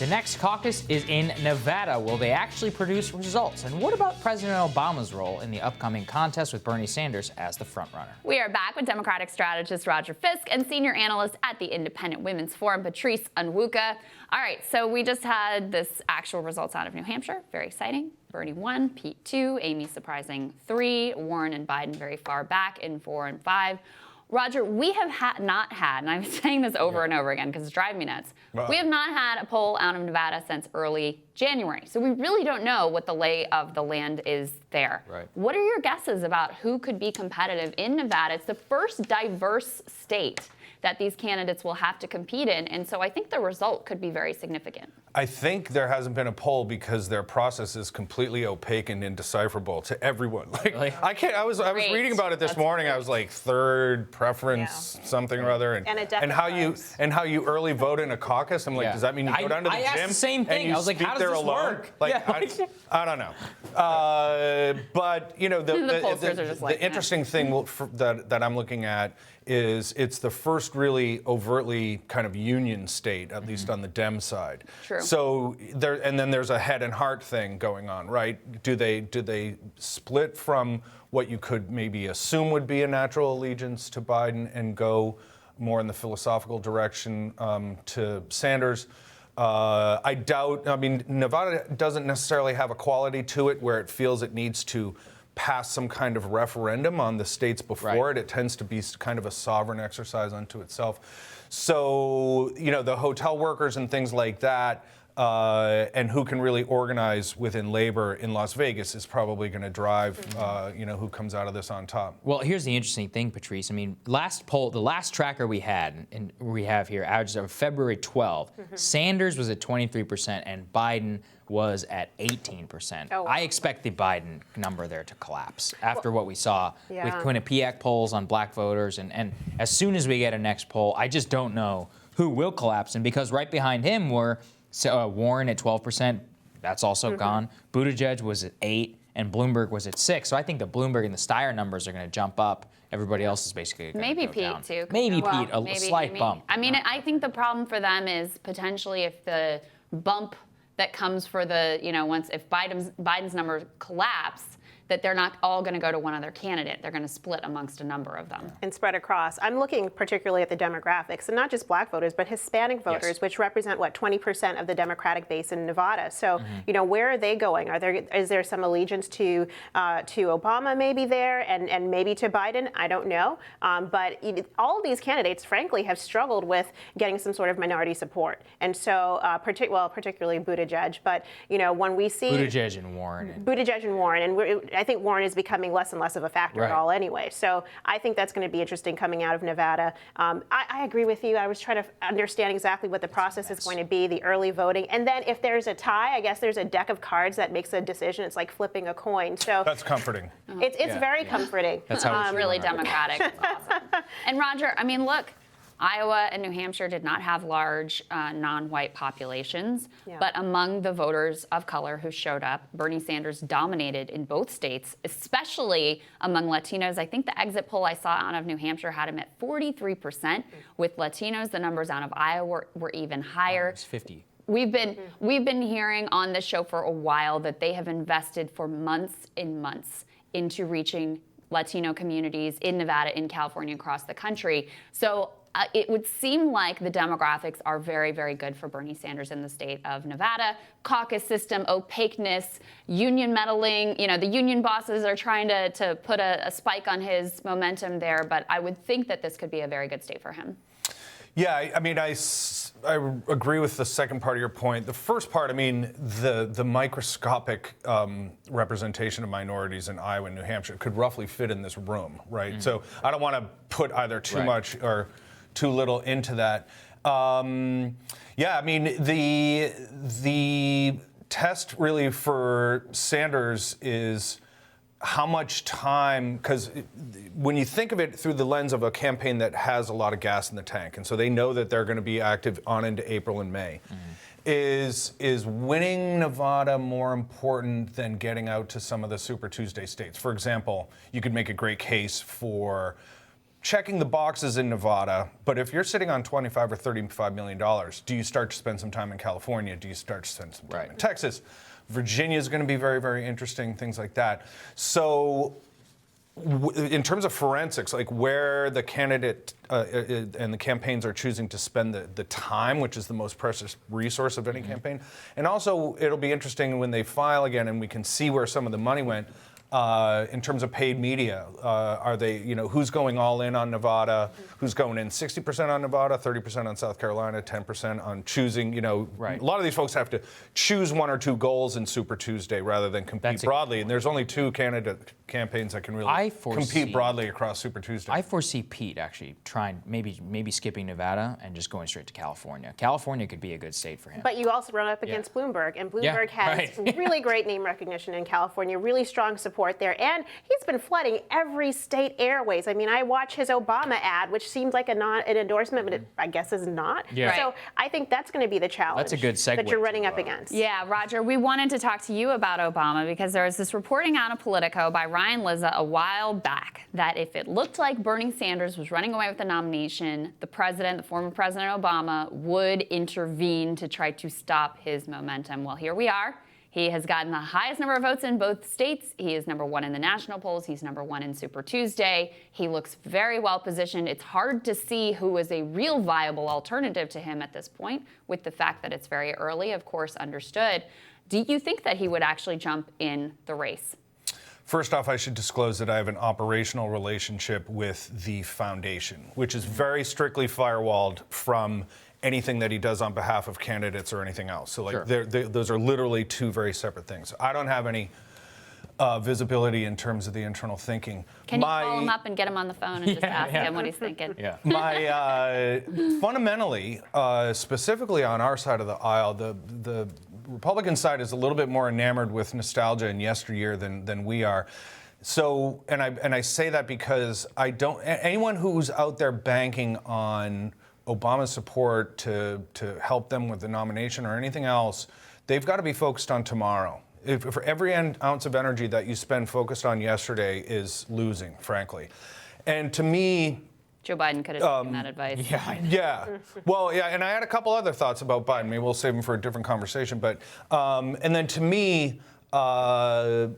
The next caucus is in Nevada. Will they actually produce results? And what about President Obama's role in the upcoming contest with Bernie Sanders as the frontrunner? We are back with Democratic strategist Roger Fisk and senior analyst at the Independent Women's Forum, Patrice Onwuka. All right, so we just had this actual results out of New Hampshire. Very exciting. Bernie 1, Pete 2, Amy surprising 3, Warren and Biden very far back in 4 and 5. Roger, we have not had, and I'm saying this over and over again because it's driving me nuts, we have not had a poll out of Nevada since early January. So we really don't know what the lay of the land is there. Right. What are your guesses about who could be competitive in Nevada? It's the first diverse state that these candidates will have to compete in, and so I think the result could be very significant. I think there hasn't been a poll because their process is completely opaque and indecipherable to everyone. Like, Really? I was reading about it this morning. I was like third preference something or other, and how you early vote in a caucus. I'm like, does that mean you go down to the I gym? asked the same thing. And you I was like, speak how does there this alone? work? Like, Yeah. I don't know. But you know, The pollsters are just like, the interesting thing that I'm looking at is it's the first really overtly kind of union state, at least on the Dem side. True. So and then there's a head and heart thing going on, right? Do they split from what you could maybe assume would be a natural allegiance to Biden and go more in the philosophical direction to Sanders? I doubt. I mean, Nevada doesn't necessarily have a quality to it where it feels it needs to pass some kind of referendum on the states before it. It tends to be kind of a sovereign exercise unto itself. So, you know, the hotel workers and things like that, and who can really organize within labor in Las Vegas is probably going to drive, you know, who comes out of this on top. Well, here's the interesting thing, Patrice. I mean, last poll, the last tracker we had, and we have here, as of February 12th, Sanders was at 23% and Biden was at 18%. Oh, wow. I expect the Biden number there to collapse after what we saw with Quinnipiac polls on black voters. And as soon as we get a next poll, I just don't know who will collapse. And because right behind him were Warren at 12%, that's also gone. Buttigieg was at 8%, and Bloomberg was at 6%. So I think the Bloomberg and the Steyer numbers are going to jump up. Everybody else is basically going to Maybe go Pete down. too. Maybe Well, Pete, a slight Amy. bump. I mean, I think the problem for them is potentially if the bump that comes for the, you know, if Biden's numbers collapse, that they're not all going to go to one other candidate. They're going to split amongst a number of them. And spread across. I'm looking particularly at the demographics, and not just black voters, but Hispanic voters, which represent, 20% of the Democratic base in Nevada. So, you know, where are they going? Is there some allegiance to Obama maybe there, and maybe to Biden? I don't know. But all of these candidates, frankly, have struggled with getting some sort of minority support. And so, particularly Buttigieg. But, you know, when we see Buttigieg and Warren. and I think Warren is becoming less and less of a factor at all anyway. So I think that's going to be interesting coming out of Nevada. I agree with you. I was trying to understand exactly what the process is going to be, the early voting. And then if there's a tie, I guess there's a deck of cards that makes a decision. It's like flipping a coin. So That's comforting. it's very comforting. That's how It's really democratic. It's awesome. And Roger, I mean, look, Iowa and New Hampshire did not have large non-white populations, but among the voters of color who showed up, Bernie Sanders dominated in both states, especially among Latinos. I think the exit poll I saw out of New Hampshire had him at 43%. With Latinos, the numbers out of Iowa were even higher. It's 50. We've been hearing on this show for a while that they have invested for months and months into reaching Latino communities in Nevada, in California, across the country. So it would seem like the demographics are very, very good for Bernie Sanders in the state of Nevada. Caucus system, opaqueness, union meddling. You know, the union bosses are trying to put a spike on his momentum there, but I would think that this could be a very good state for him. Yeah, I mean, I agree with the second part of your point. The first part, I mean, the microscopic representation of minorities in Iowa and New Hampshire could roughly fit in this room, right? So I don't want to put either too much or too little into that. Yeah, I mean, the test really for Sanders is how much time, because when you think of it through the lens of a campaign that has a lot of gas in the tank, and so they know that they're going to be active on into April and May, is winning Nevada more important than getting out to some of the Super Tuesday states? For example, you could make a great case for checking the boxes in Nevada, but if you're sitting on $25 or $35 million, do you start to spend some time in California? Do you start to spend some time in Texas? Virginia is going to be very, very interesting, things like that. So in terms of forensics, like where the candidate and the campaigns are choosing to spend the time, which is the most precious resource of any campaign. And also, it'll be interesting when they file again and we can see where some of the money went. In terms of paid media, are they, who's going all in on Nevada, who's going in 60% on Nevada, 30% on South Carolina, 10% on choosing, Right. A lot of these folks have to choose one or two goals in Super Tuesday rather than compete broadly. And there's only two candidate campaigns that can really compete broadly across Super Tuesday. I foresee Pete actually trying, maybe skipping Nevada and just going straight to California. California could be a good state for him. But you also run up against Bloomberg, and Bloomberg has really great name recognition in California, really strong support there, and he's been flooding every state airways. I mean, I watch his Obama ad, which seemed like an endorsement, but it, I guess is not. Yeah. So I think that's going to be the challenge. That's a good segue that you're running up against. Yeah, Roger, we wanted to talk to you about Obama because there was this reporting out of Politico by Ryan Lizza a while back that if it looked like Bernie Sanders was running away with the nomination, the former President Obama, would intervene to try to stop his momentum. Well, here we are. He has gotten the highest number of votes in both states. He is number one in the national polls. He's number one in Super Tuesday. He looks very well positioned. It's hard to see who is a real viable alternative to him at this point, with the fact that it's very early, of course, understood. Do you think that he would actually jump in the race? First off, I should disclose that I have an operational relationship with the foundation, which is very strictly firewalled from anything that he does on behalf of candidates or anything else. So like those are literally two very separate things. I don't have any visibility in terms of the internal thinking. Can you call him up and get him on the phone and just ask him what he's thinking? Yeah. Fundamentally, specifically on our side of the aisle, the Republican side is a little bit more enamored with nostalgia and yesteryear than we are. So, and I say that because anyone who's out there banking on Obama's support to help them with the nomination or anything else, they've got to be focused on tomorrow. For every ounce of energy that you spend focused on yesterday is losing, frankly. And to me, Joe Biden could have taken that advice. Yeah. Well, yeah, and I had a couple other thoughts about Biden. Maybe we'll save them for a different conversation. But and then to me, the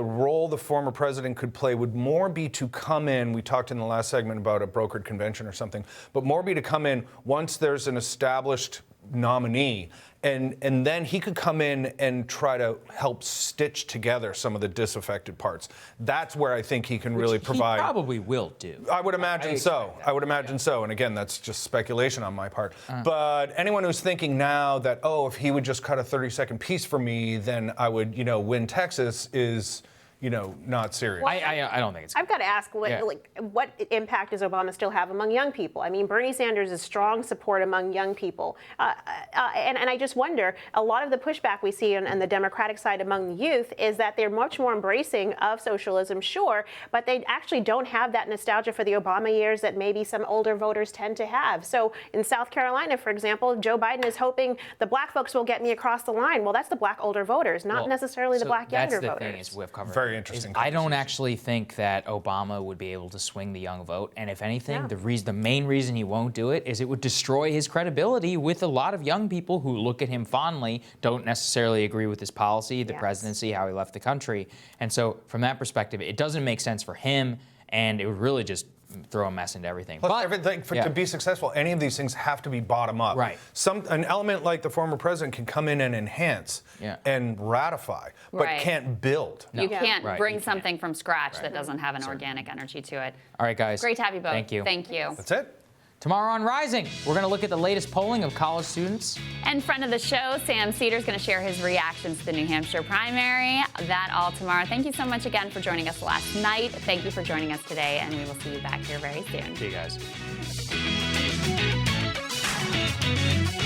role the former president could play would more be to come in, we talked in the last segment about a brokered convention or something, but more be to come in once there's an established nominee, and then he could come in and try to help stitch together some of the disaffected parts. That's where I think he can really provide. He probably will do. I would imagine so. I would imagine so. And again, that's just speculation on my part. But anyone who's thinking now that, if he would just cut a 30-second piece for me, then I would, win Texas is, not serious. Well, I don't think it's. I've got to ask, what impact does Obama still have among young people? I mean, Bernie Sanders is strong support among young people. And I just wonder, a lot of the pushback we see on the Democratic side among the youth is that they're much more embracing of socialism, sure, but they actually don't have that nostalgia for the Obama years that maybe some older voters tend to have. So in South Carolina, for example, Joe Biden is hoping the black folks will get me across the line. Well, that's the black older voters, not necessarily the black younger voters. That's the thing is we've covered. Very interesting. I don't actually think that Obama would be able to swing the young vote. And if anything, the main reason he won't do it is it would destroy his credibility with a lot of young people who look at him fondly, don't necessarily agree with his policy, the presidency, how he left the country. And so from that perspective, it doesn't make sense for him, and it would really just throw a mess into everything. Plus, to be successful, any of these things have to be bottom up. Right. An element like the former president can come in and enhance and ratify, but can't build. You can't bring something from scratch that doesn't have an organic energy to it. All right, guys. Great to have you both. Thank you. Thank you. That's it. Tomorrow on Rising, we're going to look at the latest polling of college students. And friend of the show, Sam Cedar, is going to share his reactions to the New Hampshire primary. That all tomorrow. Thank you so much again for joining us last night. Thank you for joining us today, and we will see you back here very soon. See you guys.